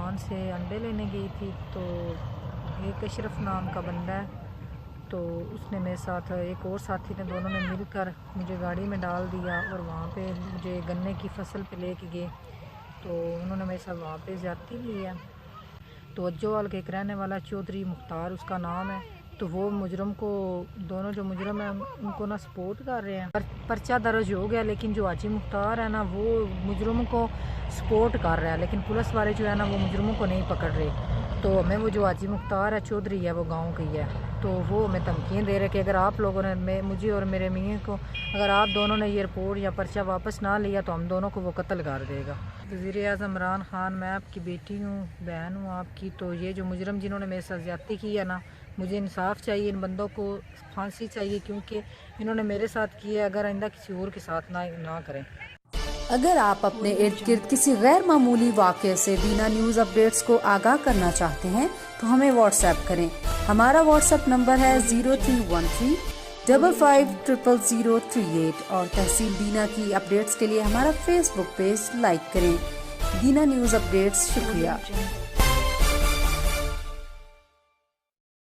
दुकान से अंडे लेने गई थी, तो एक अशरफ नाम का बंदा है, तो उसने मेरे साथ एक और साथी ने, दोनों ने मिलकर मुझे गाड़ी में डाल दिया और वहाँ पे मुझे गन्ने की फसल पे लेके गए। तो उन्होंने मेरे साथ वहाँ पे ज़्यादती की है। तो अज्जोवाल के एक रहने वाला चौधरी मुख्तार उसका नाम है, तो वो मुजरम को, दोनों जो मुजरम हैं उनको ना सपोर्ट कर रहे हैं। पर्चा दर्ज हो गया, लेकिन जो हाजी मुख्तार है ना वो मुजरमों को सपोर्ट कर रहा है, लेकिन पुलिस वाले जो है ना वो मुजरमों को नहीं पकड़ रहे। तो हमें वो जो हाजी मुख्तार है चौधरी है, वो गांव की है, तो वो हमें धमकियाँ दे रहे कि अगर आप लोगों ने मुझे और मेरे मियाँ को, अगर आप दोनों ने ये रिपोर्ट या पर्चा वापस ना लिया तो हम दोनों को वो कत्ल कर देगा। वज़ीर-ए-आज़म इमरान खान, मैं आपकी बेटी हूँ, बहन हूँ आपकी। तो ये जो मुजरम जिन्होंने मेरे साथ ज़्यादती की है ना, मुझे इंसाफ चाहिए, इन बंदों को फांसी चाहिए, क्योंकि इन्होंने मेरे साथ किया, अगर आइंदा किसी और के साथ ना करें। अगर आप अपने इर्द गिर्द किसी गैर मामूली वाक़े से दीना न्यूज़ अपडेट्स को आगाह करना चाहते हैं तो हमें व्हाट्सएप करें। हमारा व्हाट्सएप नंबर है 0313 550038 और तहसील दीना की अपडेट्स के लिए हमारा फेसबुक पेज लाइक करें। दीना न्यूज़ अपडेट्स, शुक्रिया।